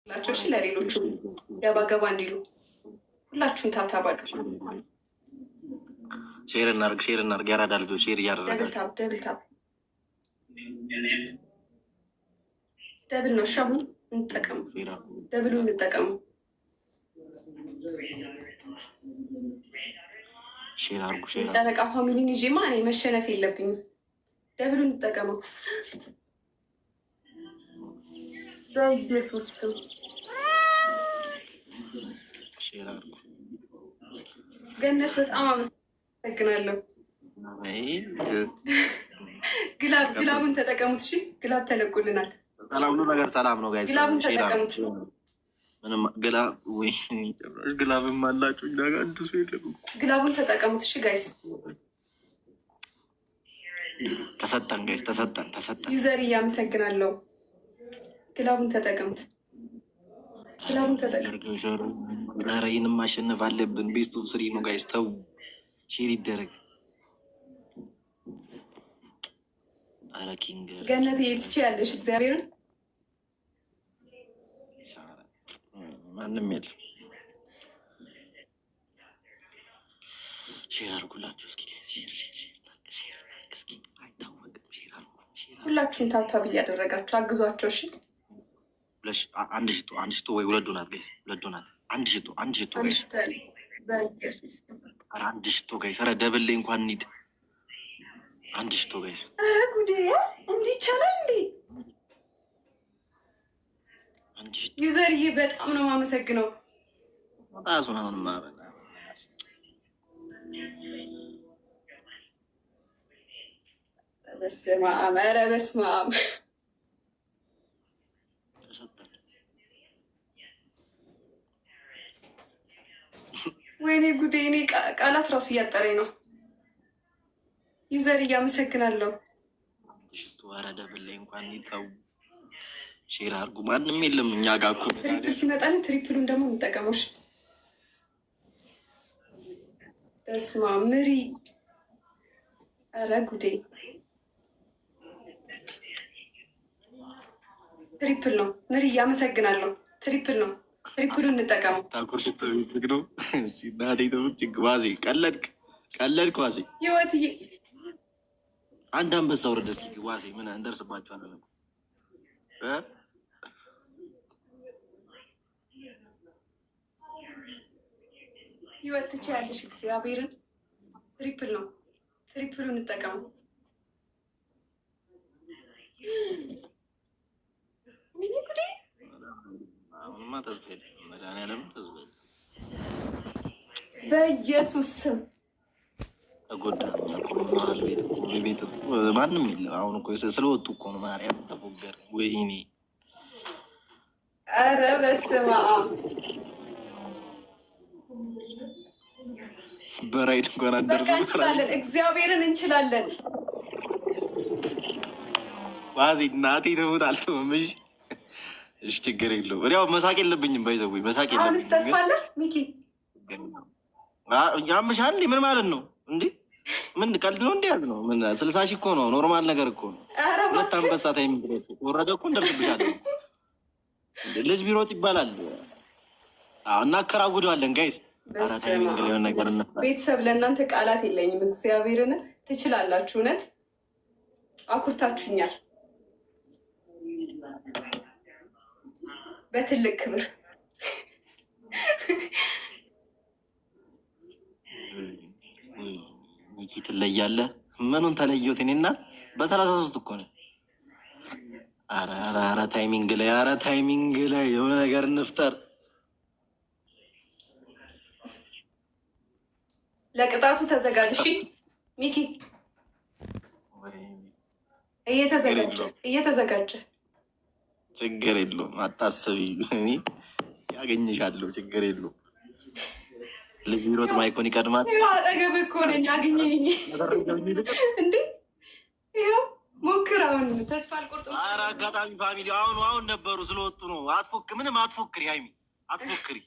ላቸው እሺ፣ ለሌሎቹ ገባ ገባ እንዲሉ ሁላችሁም ታብታባሉ። ሼር እናርግ። ያራዳ ልጆች ሼር እያደረጋችሁ ደብል ነው። ሻሁን እንጠቀሙ፣ ደብሉ እንጠቀሙ። ሼር አርጉ። የጨረቃ ፋሚሊን ይዤማ እኔ መሸነፍ የለብኝም። ደብሉ እንጠቀመው በኢየሱስ ስም። ገነት በጣም አመሰግናለሁ። ግላቡን ተጠቀሙት። እሺ ግላብ ተለቁልናል። ሁሉ ነገር ሰላም ነው ጋይስ። ግላቡን ተጠቀሙት። ግላብም አላችሁ ግላቡን ተጠቀሙት። እሺ ጋይስ ተሰጠን ጋይስ፣ ተሰጠን። ዩዘር እያመሰግናለሁ። ግላቡን ተጠቀሙት። ግላቡን ተጠቀሙት። ይህንም ማሸነፍ አለብን። ቤስቱ ስሪ ነው ጋይስ። ተው ሼር ይደረግ። አረ ኪንግ ገነት የትች ያለሽ እግዚአብሔርን ማንም የለም። ሼር አርጉላችሁ እስኪ አይታወቅም። ሁላችሁም ታብታብ እያደረጋችሁ አግዟቸው። እሺ አንድ ሽቶ ወይ ሁለት ዶናት ጋይስ፣ ሁለት ዶናት። አንድ ሽቶ ጋይስ፣ አንድ ሽቶ ጋይስ። ኧረ ደብል ላይ እንኳን እንሂድ። አንድ ሽቶ ጋይስ። ኧረ ጉዴ! እንዲህ ይቻላል እንዴ? ዩዘርዬ በጣም ነው የማመሰግነው። ራሱን አሁን ማበላ በስመ አብ! ኧረ በስመ አብ! ወይኔ ጉዴ! እኔ ቃላት ራሱ እያጠረኝ ነው። ዩዘር እያመሰግናለሁ። ኧረ ደብል ላይ እንኳን ይተው። ሼር አድርጉ። ማንም የለም እኛ ጋር እኮ ትሪፕል ሲመጣልን ትሪፕሉን ደግሞ እንጠቀመሽ። በስመ አብ ምሪ! ኧረ ጉዴ! ትሪፕል ነው ምሪ፣ እያመሰግናለሁ። ትሪፕል ነው። ትሪፕሉን እንጠቀመው። ታኩር ሽትግ ነው ዋዜ። ቀለድክ ዋዜ። ህይወትዬ አንድ አንበሳ ወረደ። እስኪ ዋዜ ምን እንደርስባቸዋለን። ህይወት ትችያለሽ። እግዚአብሔርን ትሪፕል ነው። ትሪፕሉ እንጠቀሙ። ሚኒ ጉዴ! አሁንማ ተስፋ የለም። መድኃኒዓለም ተስፋ የለም። በኢየሱስ ስም ተጎዳ። ቤት ማንም የለም። አሁን እኮ ስለወጡ እኮ ነው። ማርያም ተፎገር። ወይኔ! ኧረ በስመ አብ! በራይድ እንኳን አደርሰን እንችላለን። እግዚአብሔርን እንችላለን። ዋዜ እናቴ ደሙት አልተመምሽ። እሺ ችግር የለውም። ያው መሳቅ የለብኝም። ባይዘው መሳቅ የለብኝም። አሁንስ ተስፋ አለ ሚኪ። ያምሻል። ምን ማለት ነው እንዴ? ምን ቀልድ ነው እንዴ? ያዝ ነው ምን 60 ሺህ እኮ ነው። ኖርማል ነገር እኮ ነው። ሁለት አንበሳ ታይም ወረደ እኮ እንደርስብሻለን። ልጅ ቢሮጥ ይባላል። እናከራውደዋለን ጋይስ። ቤተሰብ ለእናንተ ቃላት የለኝም። እግዚአብሔርን ትችላላችሁ። እውነት አኩርታችሁኛል። በትልቅ ክብር ሚኪ ትለያለህ። ምኑን ተለየሁት እኔና በ33 እኮ ነው። ኧረ ታይሚንግ ላይ የሆነ ነገር እንፍጠር። ለቅጣቱ ተዘጋጅ። እሺ ሚኪ እየተዘጋጀ ችግር የለውም። አታስቢ፣ ያገኝሻለሁ። ችግር የለውም። ልጅ ቢሮጥ ማይኮን ይቀድማል። አጠገብ እኮ ነኝ። አግኘኝ እንዴ! ይኸው ሞክር። አሁን ተስፋ አልቆርጥም። ኧረ አጋጣሚ ፋሚሊ አሁን ነበሩ ስለወጡ ነው። ምንም አትፎክሪ ሀይሚ፣ አትፎክሪ